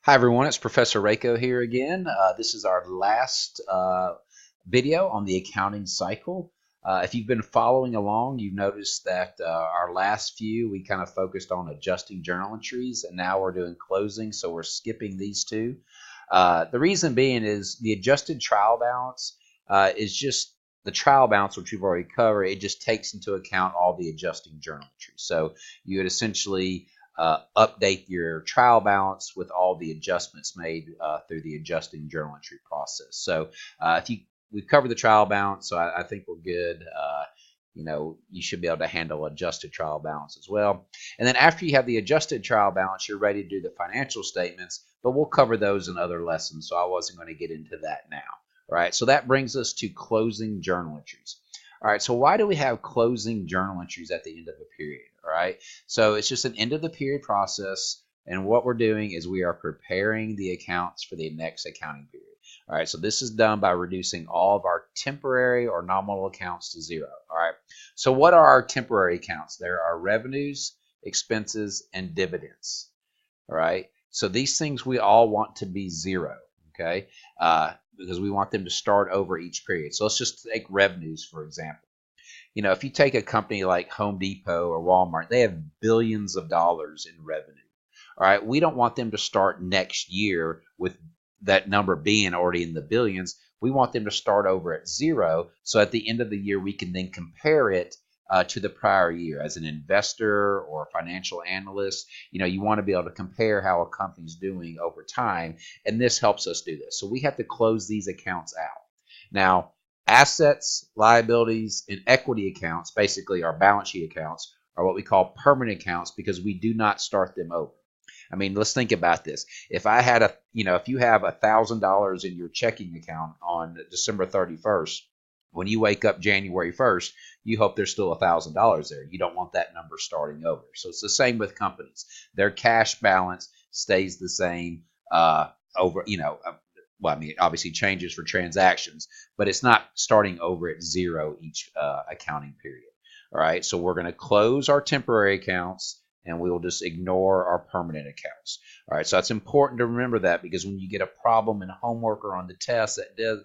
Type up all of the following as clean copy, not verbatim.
Hi everyone, it's Professor Reiko here again. This is our last video on the accounting cycle. If you've been following along, you've noticed that our last few we kind of focused on adjusting journal entries, and now we're doing closing, so we're skipping these two. The reason being is the adjusted trial balance is just the trial balance, which we've already covered. It just takes into account all the adjusting journal entries. So you would essentially update your trial balance with all the adjustments made through the adjusting journal entry process. So if we've covered the trial balance, so I think we're good. You should be able to handle adjusted trial balance as well. And then after you have the adjusted trial balance, you're ready to do the financial statements, but we'll cover those in other lessons, so I wasn't going to get into that now. All right, so that brings us to closing journal entries. All right, so why do we have closing journal entries at the end of a period? All right, so it's just an end of the period process, and what we're doing is we are preparing the accounts for the next accounting period. All right, so this is done by reducing all of our temporary or nominal accounts to zero. All right, so what are our temporary accounts? There are revenues, expenses, and dividends. All right, so these things we all want to be zero, okay, because we want them to start over each period. So let's just take revenues, for example. If you take a company like Home Depot or Walmart, they have billions of dollars in revenue. All right, we don't want them to start next year with that number being already in the billions. We want them to start over at zero. So at the end of the year, we can then compare it to the prior year. As an investor or a financial analyst, you want to be able to compare how a company's doing over time. And this helps us do this. So we have to close these accounts out. Now, assets, liabilities, and equity accounts, basically our balance sheet accounts, are what we call permanent accounts because we do not start them over. I mean, let's think about this. If I had if you have $1,000 in your checking account on December 31st, when you wake up January 1st, you hope there's still $1,000 there. You don't want that number starting over. So it's the same with companies. Their cash balance stays the same over, well, I mean, it obviously changes for transactions, but it's not starting over at zero each accounting period. All right, so we're going to close our temporary accounts and we will just ignore our permanent accounts. All right, so it's important to remember that because when you get a problem in homework or on the test that does,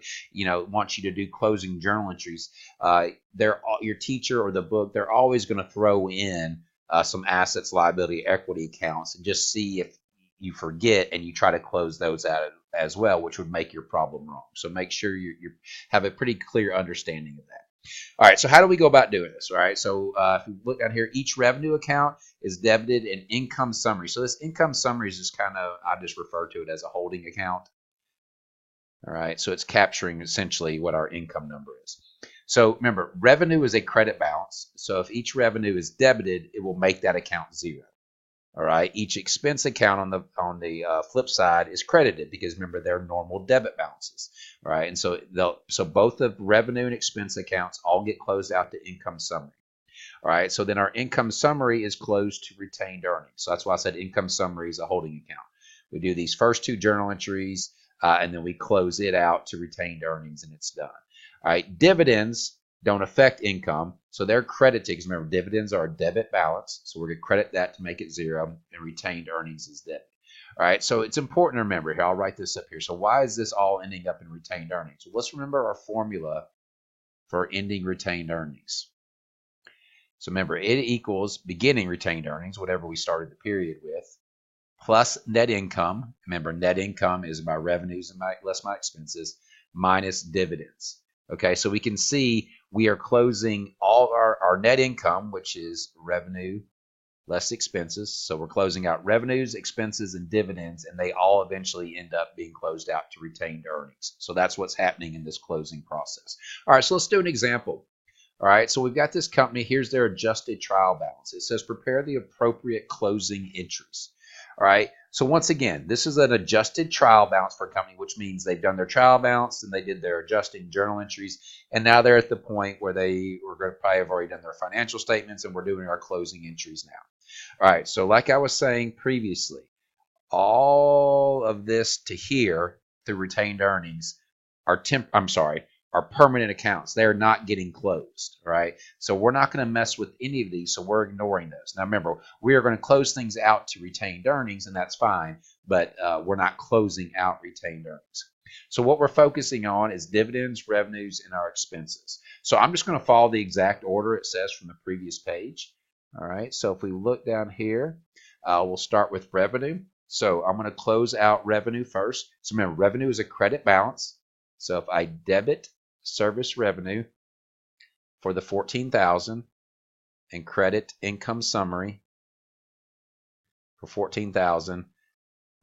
wants you to do closing journal entries, your teacher or the book, they're always going to throw in some assets, liability, equity accounts, and just see if you forget and you try to close those out as well, which would make your problem wrong. So make sure you have a pretty clear understanding of that. All right, so how do we go about doing this? All right, so if you look down here, each revenue account is debited in income summary. So this income summary is just I just refer to it as a holding account. All right, so it's capturing essentially what our income number is. So remember, revenue is a credit balance. So if each revenue is debited, it will make that account zero. All right, each expense account on the flip side is credited because remember they're normal debit balances. All right, and so both the revenue and expense accounts all get closed out to income summary. All right, so then our income summary is closed to retained earnings. So that's why I said income summary is a holding account. We do these first two journal entries and then we close it out to retained earnings and it's done. All right, dividends don't affect income, so they're credited because remember dividends are a debit balance, so we're going to credit that to make it zero, and retained earnings is debit. All right, so it's important to remember here. I'll write this up here. So why is this all ending up in retained earnings? Well, let's remember our formula for ending retained earnings. So remember, it equals beginning retained earnings, whatever we started the period with, plus net income. Remember, net income is my revenues and less my expenses, minus dividends. Okay, so we can see we are closing all our net income, which is revenue less expenses. So we're closing out revenues, expenses, and dividends, and they all eventually end up being closed out to retained earnings. So that's what's happening in this closing process. All right, so let's do an example. All right, so we've got this company. Here's their adjusted trial balance. It says prepare the appropriate closing entries. All right, so once again, this is an adjusted trial balance for a company, which means they've done their trial balance and they did their adjusting journal entries, and now they're at the point where they were going to probably have already done their financial statements, and we're doing our closing entries now. All right, so like I was saying previously, all of this to here through retained earnings are are permanent accounts. They're not getting closed, right? So we're not going to mess with any of these, so we're ignoring those. Now remember, we are going to close things out to retained earnings, and that's fine, but we're not closing out retained earnings. So what we're focusing on is dividends, revenues, and our expenses. So I'm just going to follow the exact order it says from the previous page. All right, so if we look down here, we'll start with revenue. So I'm going to close out revenue first. So remember, revenue is a credit balance. So if I debit service revenue for the $14,000 and credit income summary for $14,000,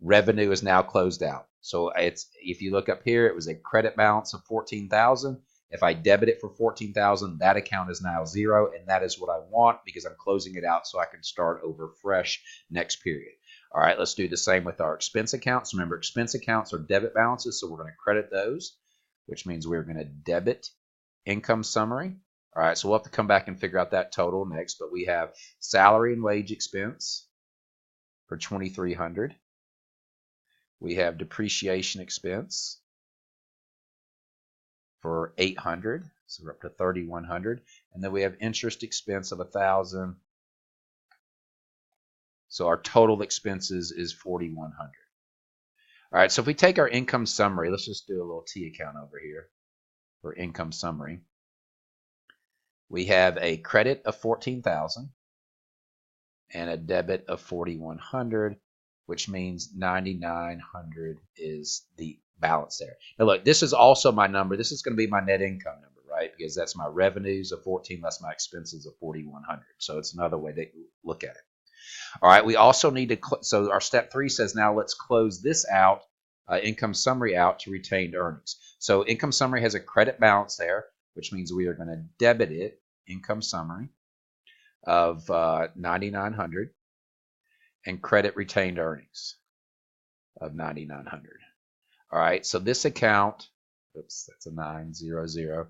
revenue is now closed out. So it's, if you look up here, it was a credit balance of $14,000. If I debit it for $14,000, that account is now zero, and that is what I want because I'm closing it out so I can start over fresh next period. All right, let's do the same with our expense accounts. Remember, expense accounts are debit balances, so we're going to credit those, which means we're going to debit income summary. All right, so we'll have to come back and figure out that total next, but we have salary and wage expense for $2,300. We have depreciation expense for $800, so we're up to $3,100, and then we have interest expense of $1,000. So our total expenses is $4,100. All right, so if we take our income summary, let's just do a little T account over here for income summary. We have a credit of $14,000 and a debit of $4,100, which means $9,900 is the balance there. Now look, this is also my number. This is going to be my net income number, right? Because that's my revenues of 14 less my expenses of 4,100. So it's another way to look at it. All right, we also need to, so our step 3 says now let's close this out, income summary out to retained earnings. So income summary has a credit balance there, which means we are going to debit it, income summary of $9,900, and credit retained earnings of $9,900. All right, so this account, oops, that's a 900,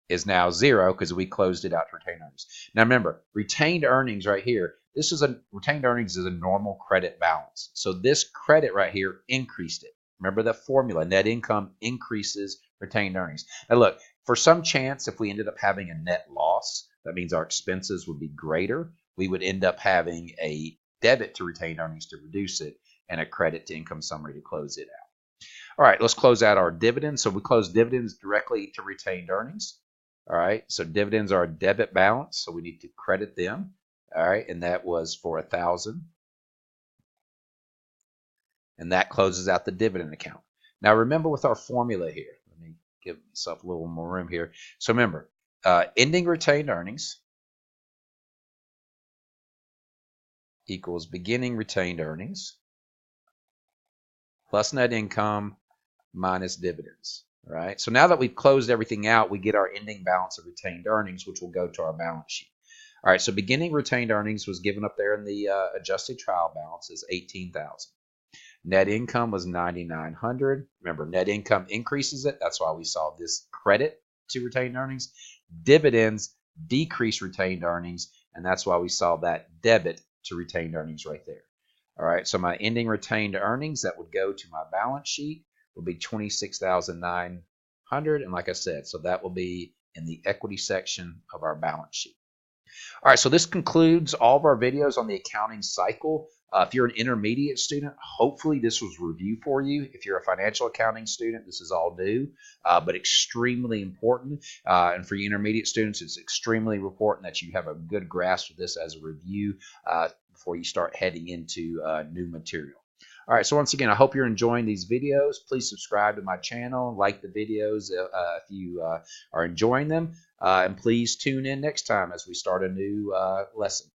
is now zero because we closed it out to retained earnings. Now remember, retained earnings right here, retained earnings is a normal credit balance. So this credit right here increased it. Remember that formula, net income increases retained earnings. Now look, for some chance, if we ended up having a net loss, that means our expenses would be greater. We would end up having a debit to retained earnings to reduce it and a credit to income summary to close it out. All right, let's close out our dividends. So we close dividends directly to retained earnings. All right, so dividends are a debit balance, so we need to credit them. All right, and that was for $1,000. And that closes out the dividend account. Now remember with our formula here, let me give myself a little more room here. So remember, ending retained earnings equals beginning retained earnings plus net income minus dividends. All right, so now that we've closed everything out, we get our ending balance of retained earnings, which will go to our balance sheet. All right, so beginning retained earnings was given up there in the adjusted trial balance as $18,000. Net income was $9,900. Remember, net income increases it. That's why we saw this credit to retained earnings. Dividends decrease retained earnings, and that's why we saw that debit to retained earnings right there. All right, so my ending retained earnings that would go to my balance sheet will be $26,900, and like I said, so that will be in the equity section of our balance sheet. All right, so this concludes all of our videos on the accounting cycle. If you're an intermediate student, hopefully this was review for you. If you're a financial accounting student, this is all new, but extremely important. And for you intermediate students, it's extremely important that you have a good grasp of this as a review before you start heading into new material. All right, so once again, I hope you're enjoying these videos. Please subscribe to my channel, like the videos if you are enjoying them, and please tune in next time as we start a new lesson.